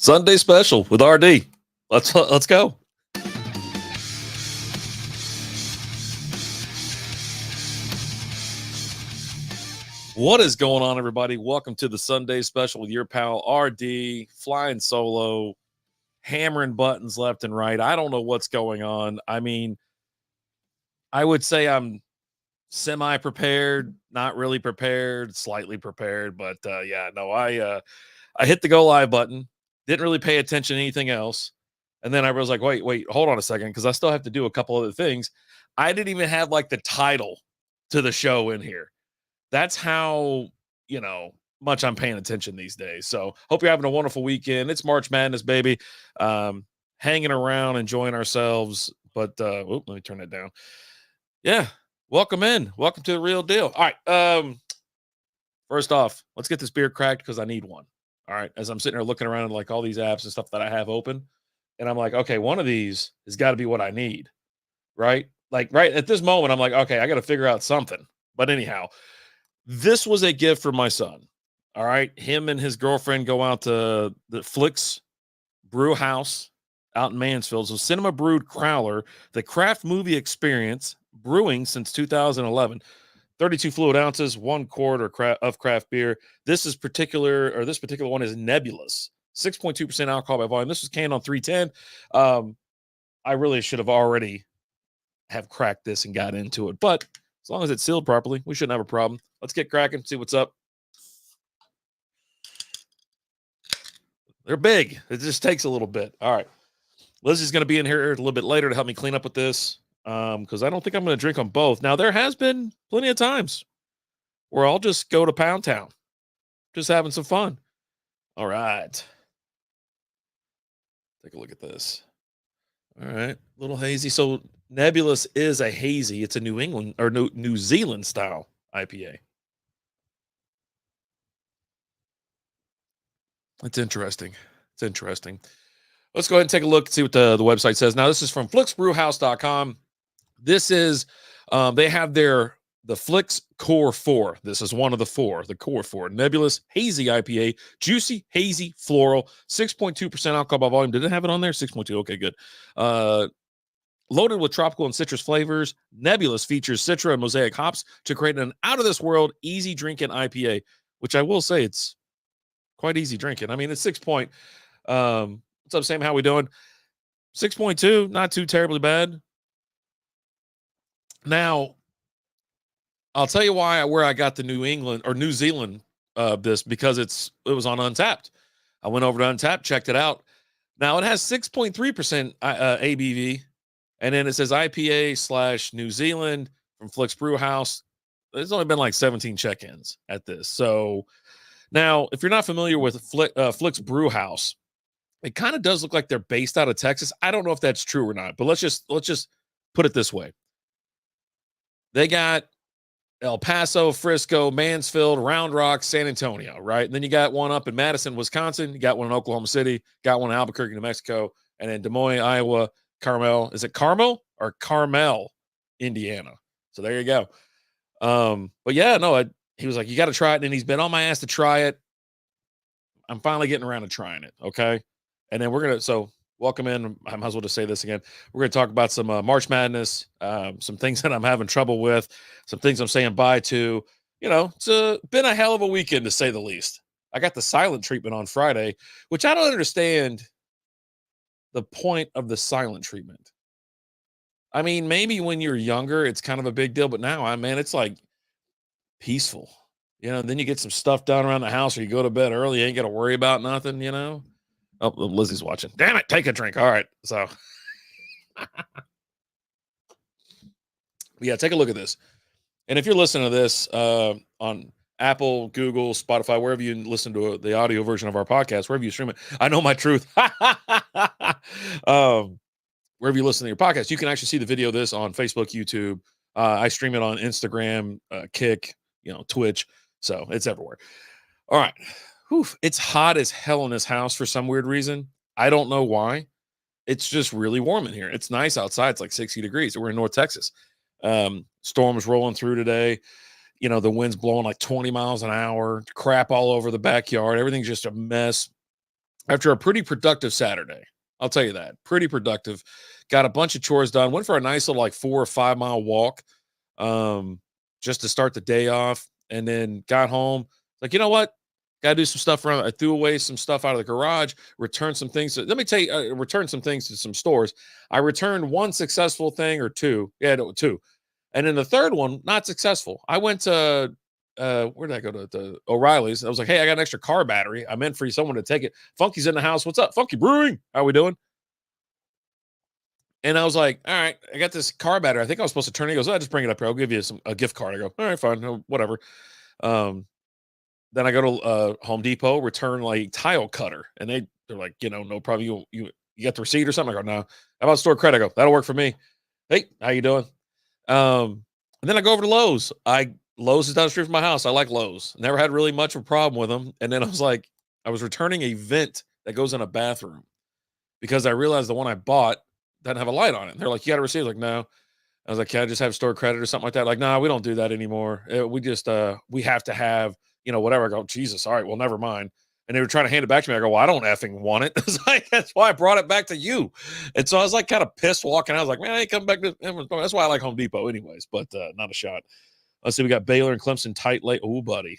Sunday special with RD. Let's go. What is going on, everybody? Welcome to the Sunday special with your pal RD, flying solo, hammering buttons left and right. I don't know what's going on. I mean, I would say I'm semi-prepared, not really prepared, slightly prepared, but I hit the go live button, didn't really pay attention to anything else. And then I was like, wait, hold on a second, because I still have to do a couple other things. I didn't even have like the title to the show in here. That's how, much I'm paying attention these days. So hope you're having a wonderful weekend. It's March Madness, baby. Hanging around, enjoying ourselves. But let me turn that down. Yeah. Welcome in. Welcome to the real deal. All right. First off, let's get this beer cracked because I need one. All right. As I'm sitting here looking around at like all these apps and stuff that I have open, and I'm like, okay, one of these has got to be what I need. Right. Like right at this moment, I'm like, okay, I got to figure out something. But anyhow, this was a gift for my son. All right. Him and his girlfriend go out to the Flix Brewhouse out in Mansfield. So cinema brewed crowler, the craft movie experience, brewing since 2011. 32 fluid ounces, 1 quart of craft beer. This particular one is Nebulous, 6.2% alcohol by volume. This was canned on 310. I really should have already have cracked this and got into it, but as long as it's sealed properly, we shouldn't have a problem. Let's get cracking, see what's up. They're big. It just takes a little bit. All right. Lizzie's going to be in here a little bit later to help me clean up with this because I don't think I'm going to drink on both. Now, there has been plenty of times where I'll just go to Pound Town, just having some fun. All right. Take a look at this. All right. A little hazy. So Nebulous is a hazy. It's a New England or New Zealand style IPA. It's interesting. It's interesting. Let's go ahead and take a look and see what the website says. Now, this is from flixbrewhouse.com. This is, they have the Flix Core 4. This is one of the four, the Core 4. Nebulous Hazy IPA, juicy, hazy, floral, 6.2% alcohol by volume. Did it have it on there? 6.2. Okay, good. Loaded with tropical and citrus flavors. Nebulous features Citra and Mosaic hops to create an out-of-this-world, easy drinking IPA, which I will say it's quite easy drinking. I mean, it's 6 point. What's up, Sam? How we doing? 6.2, not too terribly bad. Now, I'll tell you where I got the New Zealand this, because it was on Untapped. I went over to Untapped, checked it out. Now it has 6.3% ABV, and then it says IPA / New Zealand from Flix Brewhouse. There's only been like 17 check-ins at this. So now, if you're not familiar with Flix Brewhouse, it kind of does look like they're based out of Texas. I don't know if that's true or not, but let's just put it this way. They got El Paso, Frisco, Mansfield, Round Rock, San Antonio, right? And then you got one up in Madison, Wisconsin. You got one in Oklahoma City. Got one in Albuquerque, New Mexico. And then Des Moines, Iowa, Carmel. Is it Carmel or Carmel, Indiana? So there you go. But yeah, no, he was like, you got to try it. And he's been on my ass to try it. I'm finally getting around to trying it. Okay. And then welcome in. I might as well just say this again. We're going to talk about some March Madness, some things that I'm having trouble with, some things I'm saying bye to. It's been a hell of a weekend, to say the least. I got the silent treatment on Friday, which I don't understand the point of the silent treatment. I mean, maybe when you're younger, it's kind of a big deal, but now, it's like peaceful. Then you get some stuff done around the house, or you go to bed early, you ain't got to worry about nothing, Oh, Lizzie's watching. Damn it, take a drink. All right. So, yeah, take a look at this. And if you're listening to this on Apple, Google, Spotify, wherever you listen to the audio version of our podcast, wherever you stream it, I know my truth. Wherever you listen to your podcast, you can actually see the video of this on Facebook, YouTube. I stream it on Instagram, Kick, Twitch. So it's everywhere. All right. Whew, it's hot as hell in this house for some weird reason. I don't know why. It's just really warm in here. It's nice outside. It's like 60 degrees. We're in North Texas. Storms rolling through today. The wind's blowing like 20 miles an hour. Crap all over the backyard. Everything's just a mess. after a pretty productive Saturday. I'll tell you that. Pretty productive. Got a bunch of chores done. Went for a nice little like 4 or 5 mile walk, um, just to start the day off, and then got home. Like, you know what? Got to do some stuff around. I threw away some stuff out of the garage. Returned some things. Let me tell you, returned some things to some stores. I returned one successful thing or two. Yeah, no, two. And then the third one, not successful. I went to where did I go to O'Reilly's? I was like, hey, I got an extra car battery. I meant for someone to take it. Funky's in the house. What's up, Funky Brewing? How we doing? And I was like, all right, I got this car battery. I think I was supposed to turn it. He goes, oh, just bring it up here. I'll give you a gift card. I go, all right, fine, no, whatever. Um, then I go to Home Depot, return like tile cutter, and they're like, no problem. You got the receipt or something? I go, no. How about store credit? I go, that'll work for me. Hey, how you doing? And then I go over to Lowe's. Lowe's is down the street from my house. I like Lowe's. Never had really much of a problem with them. And then I was like, I was returning a vent that goes in a bathroom because I realized the one I bought doesn't have a light on it. They're like, you got a receipt? Like, no. I was like, can I just have store credit or something like that? Like, no, we don't do that anymore. We just we have to have, whatever. I go, Jesus, all right, well, never mind. And they were trying to hand it back to me. I go, well, I don't effing want it. It's like, that's why I brought it back to you. And so I was like kind of pissed walking out. I was like, man, I ain't coming back to that's why I like Home Depot anyways, but not a shot. Let's see, we got Baylor and Clemson tight late. Oh, buddy.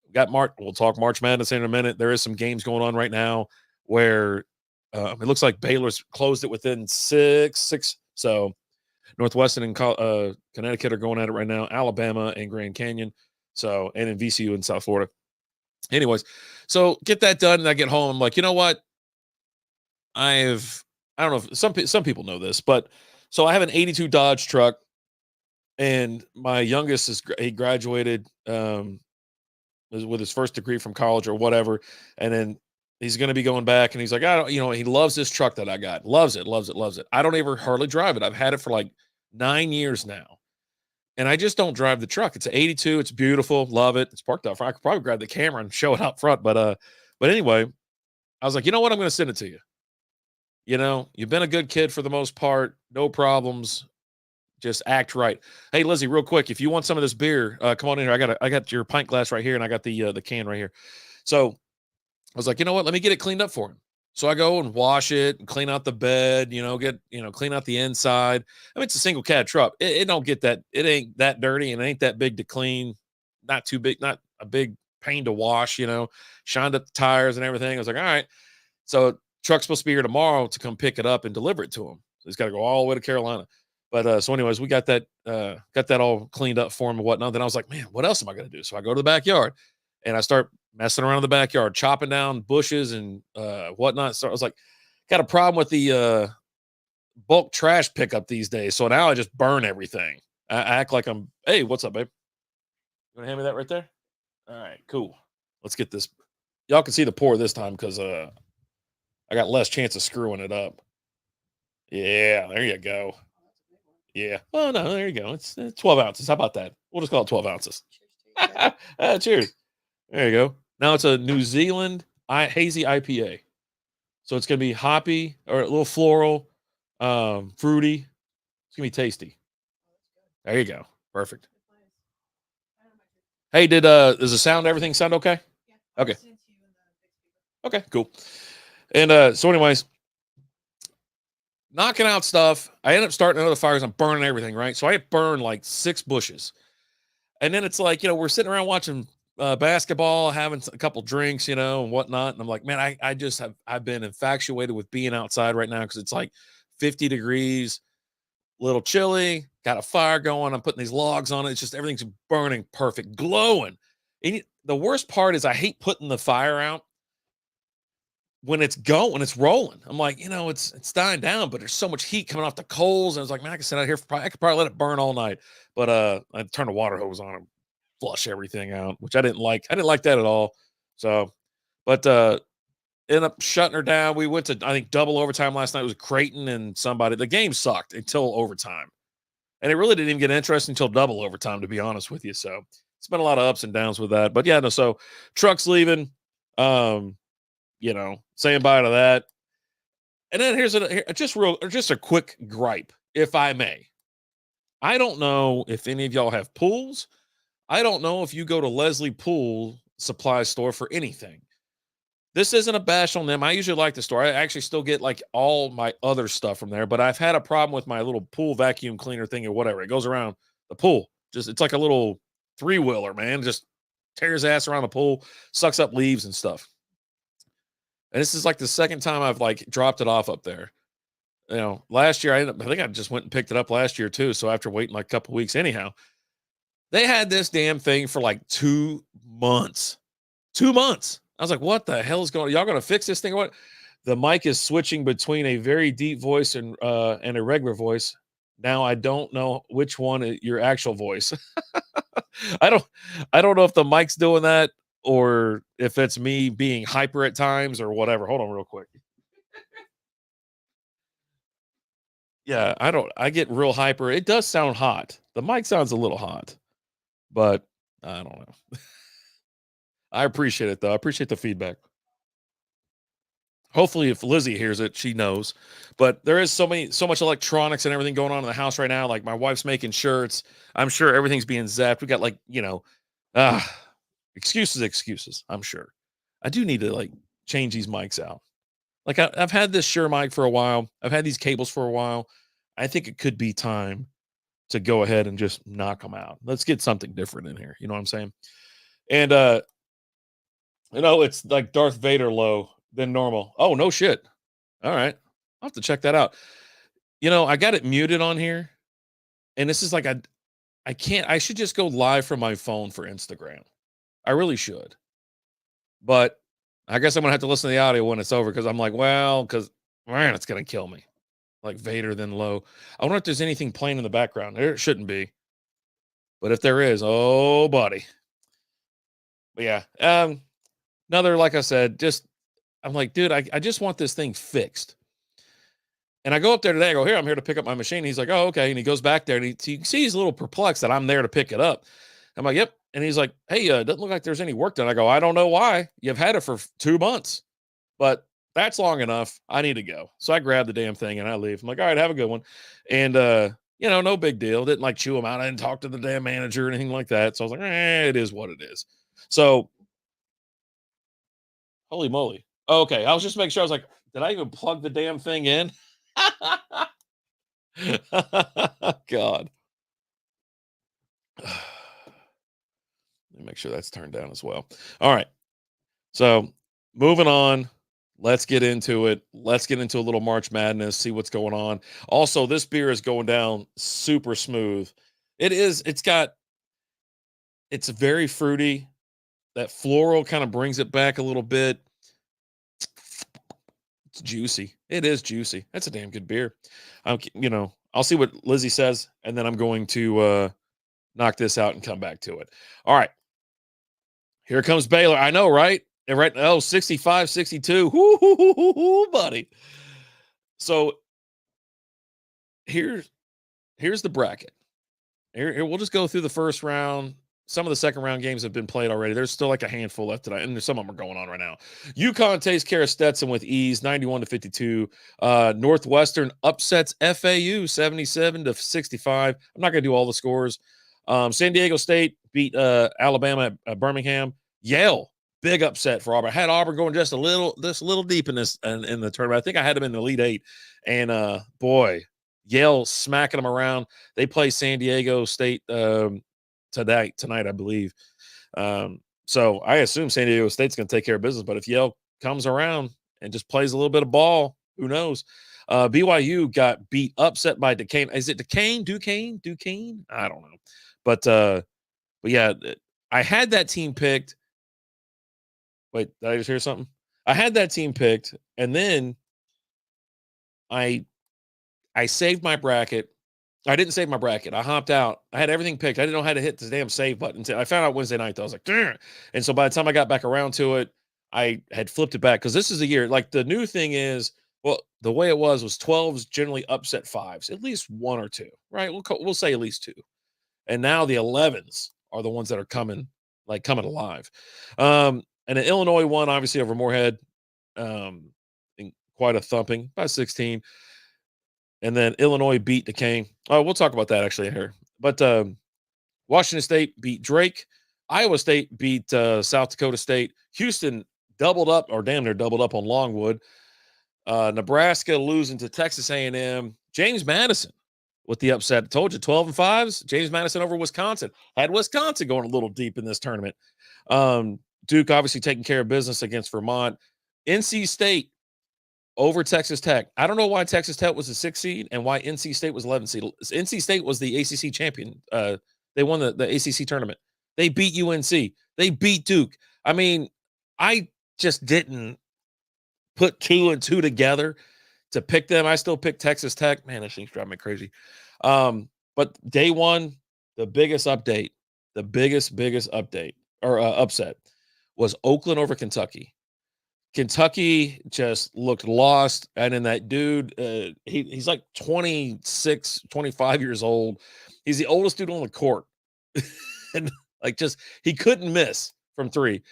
We got March. We'll talk March Madness in a minute. There is some games going on right now where it looks like Baylor's closed it within six. So Northwestern and Connecticut are going at it right now. Alabama and Grand Canyon. So, and in VCU in South Florida. Anyways, so get that done, and I get home. I'm like, you know what? I don't know if some people know this, but so I have an 82 Dodge truck, and my youngest he graduated with his first degree from college or whatever, and then he's going to be going back, and he's like, I don't, he loves this truck that I got, loves it. I don't ever hardly drive it. I've had it for like 9 years now. And I just don't drive the truck. It's an 82. It's beautiful. Love it. It's parked out front. I could probably grab the camera and show it out front. But anyway, I was like, you know what? I'm going to send it to you. You've been a good kid for the most part. No problems. Just act right. Hey, Lizzie, real quick, if you want some of this beer, come on in here. I got your pint glass right here, and I got the can right here. So I was like, you know what? Let me get it cleaned up for him. So I go and wash it and clean out the bed, clean out the inside. I mean, it's a single cab truck. It don't get that. It ain't that dirty and it ain't that big to clean. Not too big, not a big pain to wash, shined up the tires and everything. I was like, all right. So truck's supposed to be here tomorrow to come pick it up and deliver it to him. So he's got to go all the way to Carolina. But so anyways, we got that all cleaned up for him and whatnot. Then I was like, man, what else am I going to do? So I go to the backyard and I start messing around in the backyard, chopping down bushes and whatnot. So I was like, got a problem with the bulk trash pickup these days. So now I just burn everything. I act like hey, what's up, babe? You want to hand me that right there? All right, cool. Let's get this. Y'all can see the pour this time because I got less chance of screwing it up. Yeah, there you go. Yeah. Oh, no, there you go. It's 12 ounces. How about that? We'll just call it 12 ounces. Cheers. There you go. Now it's a New Zealand hazy IPA. So it's going to be hoppy or a little floral, fruity. It's going to be tasty. There you go. Perfect. Hey, does the sound, everything sound okay? Okay. Okay, cool. And so anyways, knocking out stuff. I end up starting another fires. I'm burning everything, right? So I burned like 6 bushes. And then it's like, we're sitting around watching basketball, having a couple drinks, and whatnot. And I'm like, man, I've been infatuated with being outside right now because it's like 50 degrees, a little chilly, got a fire going. I'm putting these logs on it. It's just everything's burning perfect, glowing. And the worst part is I hate putting the fire out when it's rolling. I'm like, it's dying down, but there's so much heat coming off the coals. And I was like, man, I could sit out here I could probably let it burn all night. But I turned the water hose on and flush everything out, which I didn't like. I didn't like that at all. So, but ended up shutting her down. We went to, I think, double overtime last night. It was Creighton and somebody. The game sucked until overtime. And it really didn't even get interesting until double overtime, to be honest with you. So it's been a lot of ups and downs with that. But yeah, no, so truck's leaving. Saying bye to that. And then here's just a quick gripe, if I may. I don't know if any of y'all have pools. I don't know if you go to Leslie Pool Supply Store for anything. This isn't a bash on them. I usually like the store. I actually still get like all my other stuff from there, but I've had a problem with my little pool vacuum cleaner thing or whatever. It goes around the pool. Just it's like a little three-wheeler, man. Just tears ass around the pool, sucks up leaves and stuff. And this is like the second time I've like dropped it off up there. Last year I think I just went and picked it up last year too. So after waiting like a couple weeks, anyhow, they had this damn thing for like 2 months. 2 months. I was like, what the hell is going on? Y'all gonna fix this thing or what? The mic is switching between a very deep voice and a regular voice. Now I don't know which one is your actual voice. I don't I don't know if the mic's doing that or if it's me being hyper at times or whatever. Hold on real quick. Yeah, I get real hyper. It does sound hot. The mic sounds a little hot, but I don't know. I appreciate it though. I appreciate the feedback. Hopefully, if Lizzie hears it, she knows. But there is so much electronics and everything going on in the house right now. Like my wife's making shirts. I'm sure everything's being zapped. We got like, ah, excuses. I'm sure. I do need to like change these mics out. Like I've had this Shure mic for a while. I've had these cables for a while. I think it could be time to go ahead and just knock them out. Let's get something different in here. You know what I'm saying? And it's like Darth Vader low than normal. Oh, no shit. All right. I'll have to check that out. I got it muted on here. And this is like I can't I should just go live from my phone for Instagram. I really should. But I guess I'm gonna have to listen to the audio when it's over because I'm like, well, because man, it's gonna kill me. Like Vader then low. I wonder if there's anything playing in the background. There shouldn't be. But if there is, oh buddy. But yeah. Another, like I said, just I'm like, dude, I just want this thing fixed. And I go up there today. I go, here, I'm here to pick up my machine. He's like, oh, okay. And he goes back there and you can see he's a little perplexed that I'm there to pick it up. I'm like, yep. And he's like, hey, doesn't look like there's any work done. I go, I don't know why. You've had it for 2 months, but that's long enough. I need to go. So I grab the damn thing and I leave. I'm like, all right, have a good one. And, no big deal. Didn't like chew him out. I didn't talk to the damn manager or anything like that. So I was like, it is what it is. So, holy moly. Okay. I was just making sure. I was like, did I even plug the damn thing in? God. Let me make sure that's turned down as well. All right. So moving on. Let's get into it. Let's get into a little March Madness, see what's going on. Also, this beer is going down super smooth. It's very fruity. That floral kind of brings it back a little bit. It's juicy. It is juicy. That's a damn good beer. I'll see what Lizzie says, and then I'm going to knock this out and come back to it. All right. Here comes Baylor. I know, right? And right now, 65, 62. Woo, buddy. So here's the bracket. Here, we'll just go through the first round. Some of the second round games have been played already. There's still like a handful left tonight, and some of them are going on right now. UConn takes care of Stetson with ease, 91-52. Northwestern upsets FAU, 77-65. I'm not going to do all the scores. San Diego State beat Alabama at Birmingham. Yale, big upset for Auburn. I had Auburn going just a little deep in this in the tournament. I think I had them in the Elite Eight, and boy, Yale smacking them around. They play San Diego State tonight, I believe. So I assume San Diego State's going to take care of business. But if Yale comes around and just plays a little bit of ball, who knows? BYU got beat, upset by Duquesne. Is it Duquesne? I don't know. But yeah, I had that team picked. Wait, did I just hear something? I had that team picked, and then I saved my bracket. I didn't save my bracket. I hopped out. I had everything picked. I didn't know how to hit the damn save button. I found out Wednesday night, though. I was like, darn. And so by the time I got back around to it, I had flipped it back because this is the year. Like the new thing is, well, the way it was 12s generally upset 5s, at least 1 or 2, right? We'll say at least 2. And now the 11s are the ones that are coming alive. And an Illinois won, obviously, over Moorhead. In quite a thumping, by 16. And then Illinois beat Duquesne. Oh, we'll talk about that actually here. But Washington State beat Drake. Iowa State beat South Dakota State. Houston doubled up, or damn near doubled up on Longwood. Nebraska losing to Texas A&M. James Madison with the upset. I told you, 12-5s. James Madison over Wisconsin. Had Wisconsin going a little deep in this tournament. Duke obviously taking care of business against Vermont. NC State over Texas Tech. I don't know why Texas Tech was a 6 seed and why NC State was 11 seed. NC State was the ACC champion. They won the ACC tournament. They beat UNC. They beat Duke. I mean, I just didn't put 2 and 2 together to pick them. I still pick Texas Tech. Man, that thing's driving me crazy. But day one, the biggest update, the biggest update or upset was Oakland over Kentucky. Kentucky just looked lost. And then that dude, he's like 26, 25 years old. He's the oldest dude on the court. And like he couldn't miss from 3.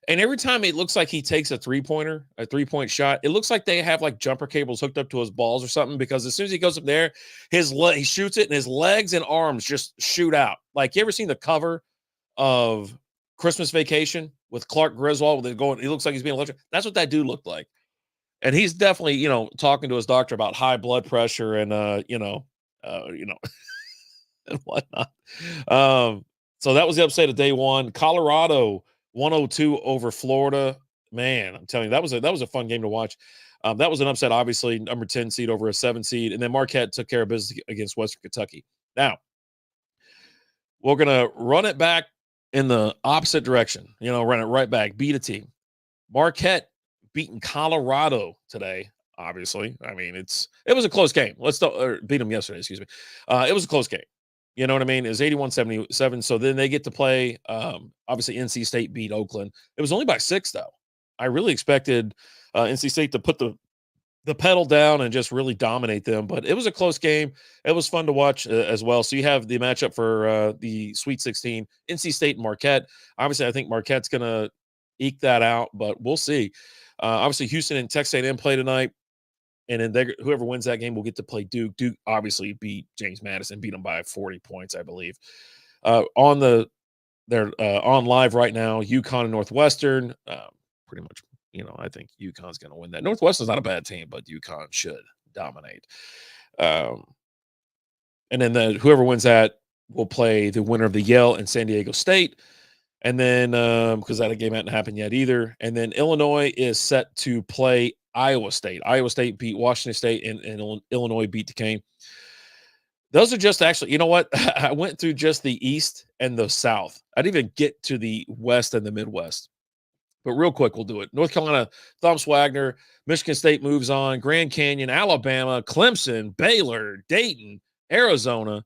And every time it looks like he takes a 3-pointer, a 3-point shot, it looks like they have like jumper cables hooked up to his balls or something, because as soon as he goes up there, he shoots it and his legs and arms just shoot out. Like, you ever seen the cover of Christmas Vacation with Clark Griswold? He looks like he's being electric. That's what that dude looked like. And he's definitely, talking to his doctor about high blood pressure and, and whatnot. So that was the upset of day one. Colorado 102 over Florida. Man, I'm telling you, that was a fun game to watch. That was an upset, obviously, number 10 seed over a 7 seed. And then Marquette took care of business against Western Kentucky. Now, we're going to run it back in the opposite direction. Run it right back, beat a team. Marquette beating Colorado today, obviously. I mean, it was a close game. Beat them yesterday, excuse me. It was a close game. You know what I mean? It was 81-77. So then they get to play. Obviously, NC State beat Oakland. It was only by 6, though. I really expected NC State to put the pedal down and just really dominate them. But it was a close game. It was fun to watch as well. So you have the matchup for the Sweet 16, NC State and Marquette. Obviously, I think Marquette's going to eke that out, but we'll see. Obviously, Houston and Texas A&M play tonight. And then whoever wins that game will get to play Duke. Duke obviously beat James Madison, beat them by 40 points, I believe. They're on live right now. UConn and Northwestern. Pretty much, I think UConn's going to win that. Northwestern's not a bad team, but UConn should dominate. And then whoever wins that will play the winner of the Yale and San Diego State. And then, because that game hadn't happened yet either. And then Illinois is set to play Iowa State. Iowa State beat Washington State, and Illinois beat Duquesne. Those are just actually, you know what? I went through just the East and the South. I didn't even get to the West and the Midwest. But real quick, we'll do it. North Carolina, Thumps Wagner. Michigan State moves on. Grand Canyon, Alabama, Clemson, Baylor, Dayton, Arizona.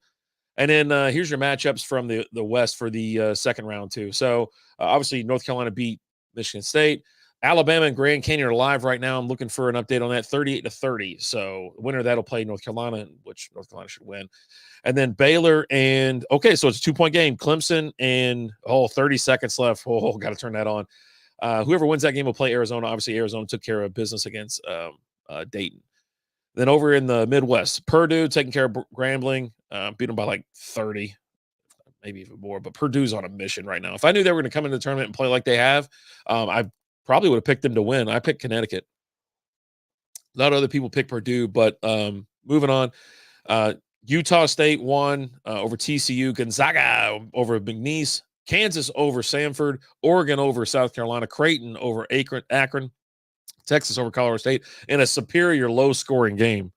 And then here's your matchups from the West for the second round, too. So, obviously, North Carolina beat Michigan State. Alabama and Grand Canyon are live right now. I'm looking for an update on that, 38-30. So, the winner of that will play North Carolina, which North Carolina should win. And then Baylor and – okay, so it's a 2-point game. Clemson and, 30 seconds left. Oh, got to turn that on. Whoever wins that game will play Arizona. Obviously, Arizona took care of business against Dayton. Then over in the Midwest, Purdue taking care of Grambling, beat them by like 30, maybe even more. But Purdue's on a mission right now. If I knew they were going to come into the tournament and play like they have, I probably would have picked them to win. I picked Connecticut. A lot of other people pick Purdue, but moving on. Utah State won over TCU. Gonzaga over McNeese. Kansas over Samford. Oregon over South Carolina. Creighton over Akron. Texas over Colorado State in a superior low-scoring game.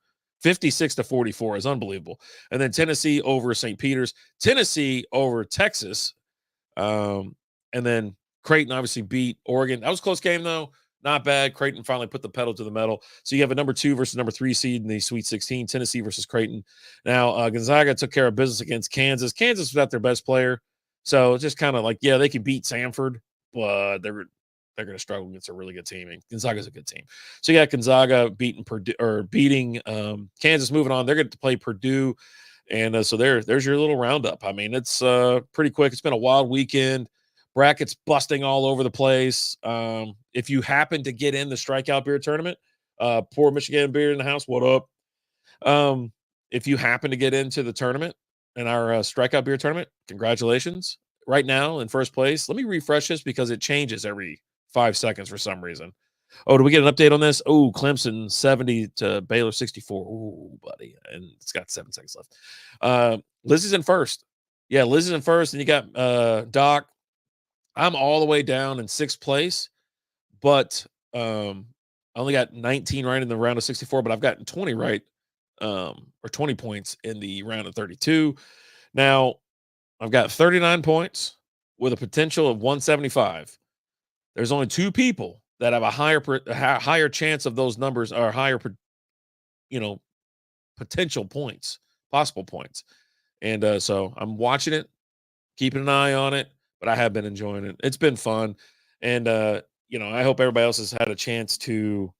56-44 is unbelievable. And then Tennessee over St. Peter's. Tennessee over Texas. And then Creighton obviously beat Oregon. That was a close game, though. Not bad. Creighton finally put the pedal to the metal. So you have a number 2 versus number 3 seed in the Sweet 16, Tennessee versus Creighton. Now, Gonzaga took care of business against Kansas. Kansas was not their best player. So it's just kind of like, yeah, they can beat Samford, but they're going to struggle against a really good team. And Gonzaga's a good team. So, yeah, Gonzaga beating Kansas. Moving on, they're going to play Purdue. And so there's your little roundup. I mean, it's pretty quick. It's been a wild weekend. Brackets busting all over the place. If you happen to get in the Strikeout beer tournament, poor Michigan beer in the house, what up? If you happen to get into the tournament, in our Strikeout beer tournament, congratulations. Right now in first place, let me refresh this because it changes every 5 seconds for some reason. Oh, do we get an update on this? Oh, Clemson 70 to Baylor 64. Oh, buddy. And it's got 7 seconds left. Lizzie's in first. Yeah, Lizzie's in first. And you got Doc. I'm all the way down in 6th place, but I only got 19 right in the round of 64, but I've gotten 20 right, or 20 points in the round of 32. Now, I've got 39 points with a potential of 175. There's only 2 people that have a higher chance of those numbers, or higher, potential points, possible points. And so I'm watching it, keeping an eye on it, but I have been enjoying it. It's been fun. And I hope everybody else has had a chance to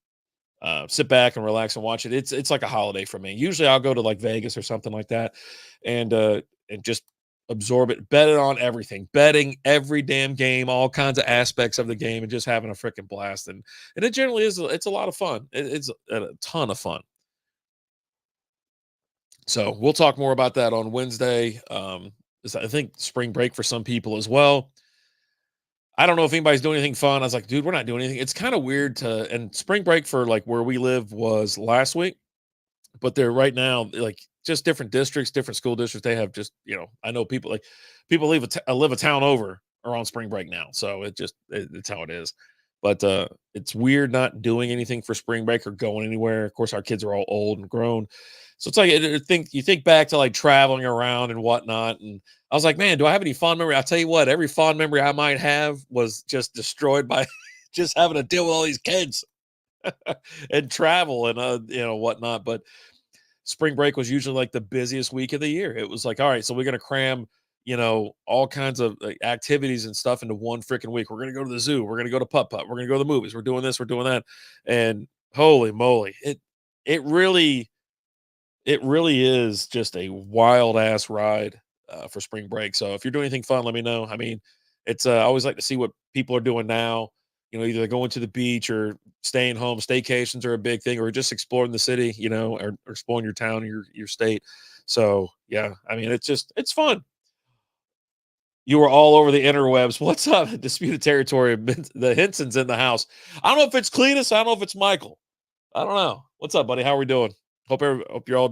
sit back and relax and watch it. It's like a holiday for me. Usually I'll go to like Vegas or something like that, and just absorb it, bet it on everything, betting every damn game, all kinds of aspects of the game, and just having a freaking blast. And it generally is. It's a lot of fun. It's a ton of fun. So we'll talk more about that on Wednesday. I think spring break for some people as well. I don't know if anybody's doing anything fun. I was like, dude, we're not doing anything. It's kind of weird and spring break for like where we live was last week, but they're right now, like just different districts, different school districts. They have just, I know people live a town over are on spring break now. So it's how it is. But it's weird not doing anything for spring break or going anywhere. Of course, our kids are all old and grown. So it's like, you think back to like traveling around and whatnot. And I was like, man, do I have any fond memory? I'll tell you what, every fond memory I might have was just destroyed by just having to deal with all these kids and travel and, whatnot. But spring break was usually like the busiest week of the year. It was like, all right, so we're going to cram, all kinds of activities and stuff into one freaking week. We're going to go to the zoo. We're going to go to putt-putt. We're going to go to the movies. We're doing this. We're doing that. And holy moly, it really is just a wild ass ride for spring break. So if you're doing anything fun, let me know. I mean, it's I always like to see what people are doing now. Either they're going to the beach or staying home. Staycations are a big thing, or just exploring the city, or exploring your town, or your state. So yeah, I mean, it's fun. You were all over the interwebs. What's up? Disputed territory. The Henson's in the house. I don't know if it's Cletus. I don't know if it's Michael. I don't know. What's up, buddy? How are we doing? Hope you're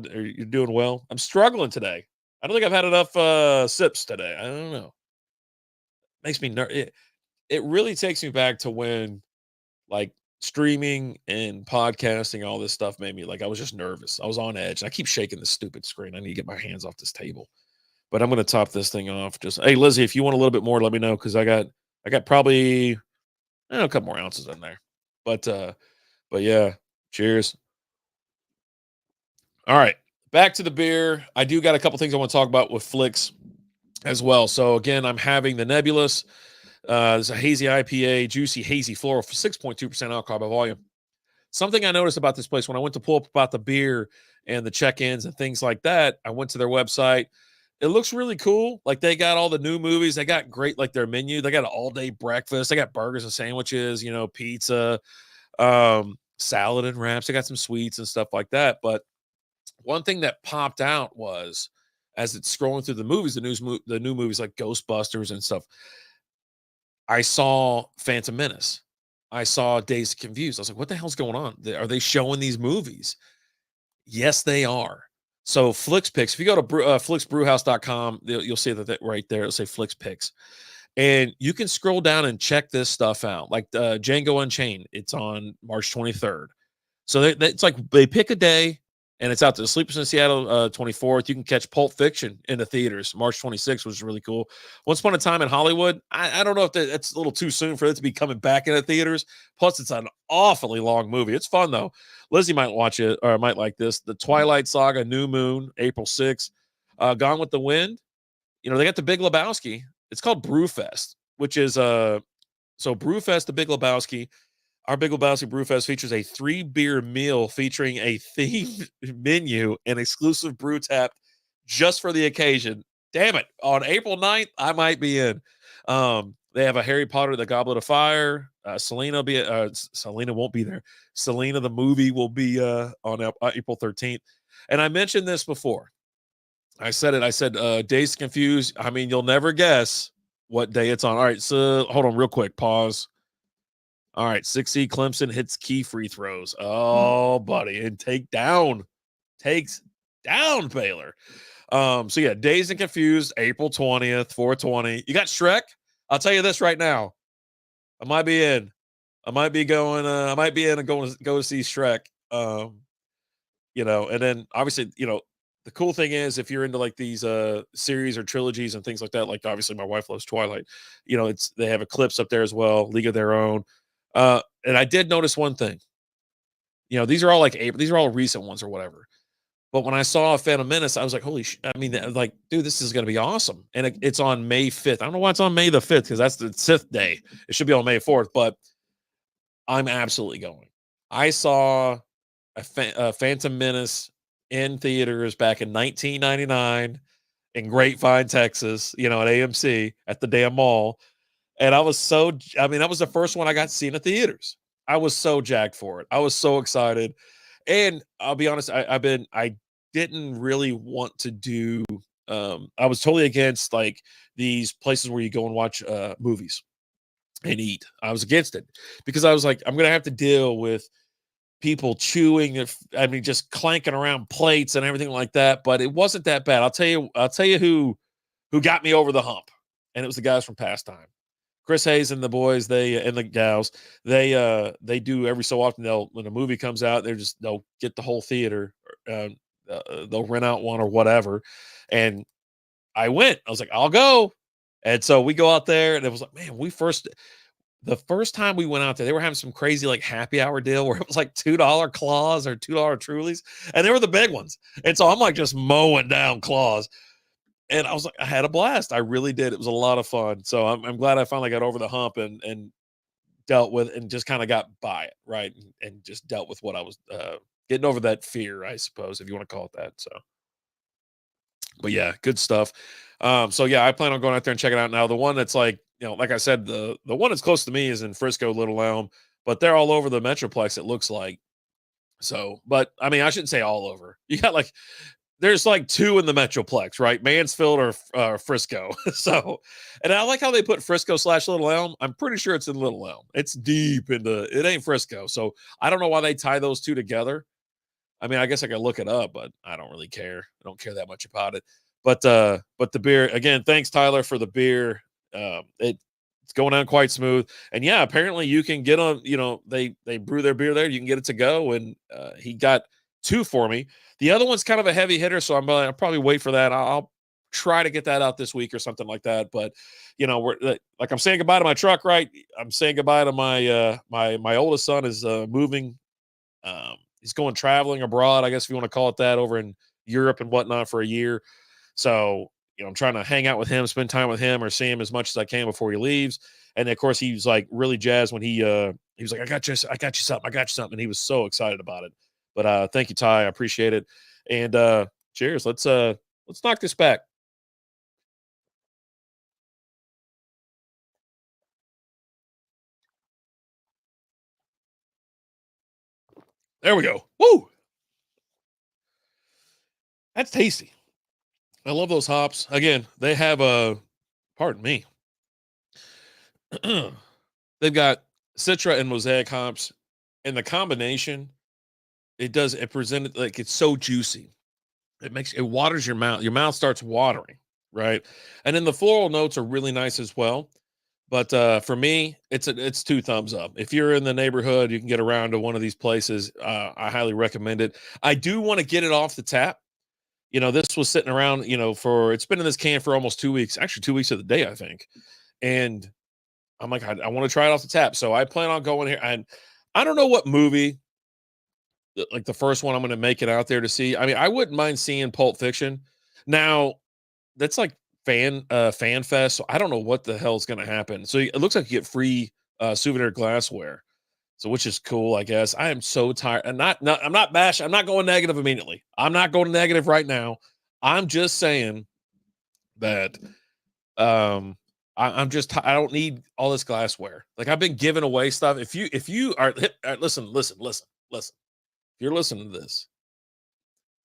doing well. I'm struggling today. I don't think I've had enough sips today. I don't know. Makes me nervous. It really takes me back to when like streaming and podcasting, all this stuff made me like I was just nervous. I was on edge. I keep shaking the stupid screen. I need to get my hands off this table. But I'm gonna top this thing off. Just hey Lizzie, if you want a little bit more, let me know because I got probably a couple more ounces in there. But yeah, cheers. All right, back to the beer. I do got a couple things I want to talk about with Flix as well. So again, I'm having the Nebulous. It's a hazy IPA, juicy, hazy floral for 6.2% alcohol by volume. Something I noticed about this place when I went to pull up about the beer and the check-ins and things like that, I went to their website. It looks really cool. Like they got all the new movies. They got great, like their menu. They got an all-day breakfast. They got burgers and sandwiches, pizza, salad and wraps. They got some sweets and stuff like that. But one thing that popped out was as it's scrolling through the movies, the new movies like Ghostbusters and stuff, I saw Phantom Menace. I saw Dazed and Confused. I was like, what the hell's going on? Are they showing these movies? Yes, they are. So Flix Picks, if you go to flixbrewhouse.com, you'll see that right there. It'll say Flix Picks. And you can scroll down and check this stuff out. Like Django Unchained, it's on March 23rd. So it's like they pick a day and it's out there. Sleepers in Seattle, 24th. You can catch Pulp Fiction in the theaters, March 26th, which is really cool. Once Upon a Time in Hollywood, I don't know if that's a little too soon for it to be coming back into theaters. Plus, it's an awfully long movie. It's fun, though. Lizzie might watch it or might like this. The Twilight Saga, New Moon, April 6th. Gone with the Wind. They got the Big Lebowski. It's called Brewfest, which is so Brewfest, the Big Lebowski. Our Big Lebowski Brewfest features a 3-beer meal featuring a themed menu and exclusive brew tap just for the occasion. Damn it. On April 9th, I might be in. They have a Harry Potter, the Goblet of Fire. Selena won't be there. Selena, the movie, will be on April 13th. And I mentioned this before. I said Dazed Confused. I mean, you'll never guess what day it's on. All right, so hold on real quick. Pause. All right, 6 Clemson hits key free throws. Oh, buddy, and takes down Baylor. So yeah, Dazed and Confused, April 20th, 420. You got Shrek? I'll tell you this right now. I might be in. I might be going, I might be in and going to go see Shrek. And then obviously, the cool thing is if you're into like these series or trilogies and things like that, like obviously my wife loves Twilight, they have Eclipse up there as well, League of Their Own. And I did notice one thing. These are all like April, these are all recent ones or whatever. But when I saw Phantom Menace, I was like, I mean, like, dude, this is going to be awesome. And it's on May 5th. I don't know why it's on May the 5th because that's the 5th day. It should be on May 4th, but I'm absolutely going. I saw a Phantom Menace in theaters back in 1999 in Grapevine, Texas, at AMC at the damn mall. And that was the first one I got to see in the theaters. I was so jacked for it. I was so excited. And I'll be honest, I didn't really want to do I was totally against like these places where you go and watch movies and eat. I was against it because I was like, I'm gonna have to deal with people chewing, just clanking around plates and everything like that. But it wasn't that bad. I'll tell you who got me over the hump, and it was the guys from Pastime. Chris Hayes and the boys, and the gals, they do every so often. When a movie comes out, they'll get the whole theater, they'll rent out one or whatever. And I went. I was like, I'll go. And so we go out there, and it was like, man, the first time we went out there, they were having some crazy like happy hour deal where it was like $2 claws or $2 Trulies, and they were the big ones. And so I'm like just mowing down claws. And I was like, I had a blast. I really did. It was a lot of fun. So I'm glad I finally got over the hump and dealt with and just kind of got by it, right? And just dealt with what I was getting over that fear, I suppose, if you want to call it that. So, but yeah, good stuff. So yeah, I plan on going out there and checking it out now. The one that's like, like I said, the one that's close to me is in Frisco, Little Elm, but they're all over the Metroplex, it looks like. So, but I mean, I shouldn't say all over. You got like there's like 2 in the Metroplex, right? Mansfield or Frisco. So, and I like how they put Frisco / Little Elm. I'm pretty sure it's in Little Elm. It's deep it ain't Frisco. So I don't know why they tie those 2 together. I mean, I guess I could look it up, but I don't really care. I don't care that much about it. But the beer again, thanks Tyler for the beer. It's going on quite smooth. And yeah, apparently you can get on, they brew their beer there. You can get it to go. And he got 2 for me. The other one's kind of a heavy hitter, so I'll probably wait for that. I'll try to get that out this week or something like that. But we're like I'm saying goodbye to my truck, right? I'm saying goodbye to my my oldest son is moving. He's going traveling abroad, I guess if you want to call it that, over in Europe and whatnot for a year. So I'm trying to hang out with him, spend time with him, or see him as much as I can before he leaves. And of course, he was like really jazzed when he was like, I got you something. And he was so excited about it. But thank you, Ty. I appreciate it. And cheers. Let's knock this back. There we go. Woo! That's tasty. I love those hops. Again, they have pardon me. They've got Citra and Mosaic hops, and the combination, it presented like it's so juicy. It waters your mouth. Your mouth starts watering, right? And then the floral notes are really nice as well. But for me, it's 2 thumbs up. If you're in the neighborhood, you can get around to one of these places. I highly recommend it. I do want to get it off the tap. This was sitting around, it's been in this can for almost 2 weeks, actually 2 weeks of the day, I think. And I'm like, I want to try it off the tap. So I plan on going here. And I don't know what movie, like the first one I'm going to make it out there to see. I mean, I wouldn't mind seeing Pulp Fiction. Now, that's like fan fest. So I don't know what the hell's going to happen. So it looks like you get free souvenir glassware. So which is cool, I guess. I am so tired. And I'm not bashing. I'm not going negative immediately. I'm not going negative right now. I'm just saying that I'm just I don't need all this glassware. Like I've been giving away stuff. If you are listen. If you're listening to this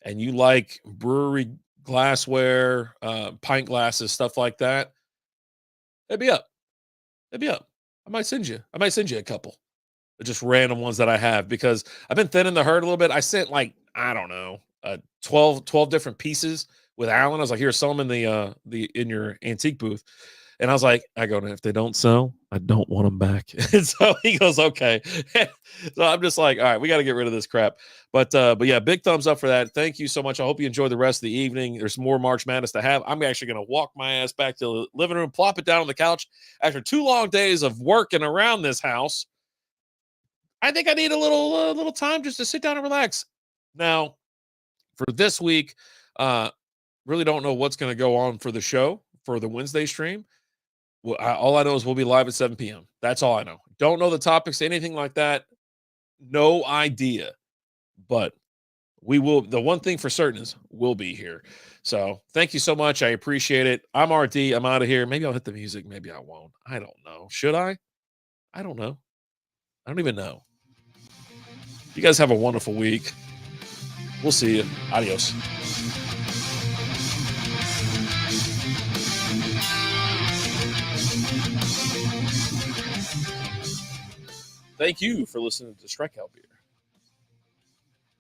and you like brewery glassware, pint glasses, stuff like that, hit me up. Hit me up. I might send you a couple. just random ones that I have because I've been thinning the herd a little bit. I sent like, I don't know, 12 different pieces with Alan. I was like, here, sell them in the in your antique booth. And I was like, if they don't sell, I don't want them back. And so he goes, okay. So I'm just like, all right, we got to get rid of this crap. But yeah, big thumbs up for that. Thank you so much. I hope you enjoy the rest of the evening. There's more March Madness to have. I'm actually going to walk my ass back to the living room, plop it down on the couch after 2 long days of working around this house. I think I need a little time just to sit down and relax. Now, for this week, really don't know what's going to go on for the show for the Wednesday stream. Well, all I know is we'll be live at 7 p.m. That's all I know. Don't know the topics, anything like that. No idea. But we will. The one thing for certain is we'll be here. So thank you so much. I appreciate it. I'm RD. I'm out of here. Maybe I'll hit the music. Maybe I won't. I don't know. Should I? I don't know. I don't even know. You guys have a wonderful week. We'll see you. Adios. Thank you for listening to Strikeout Beer.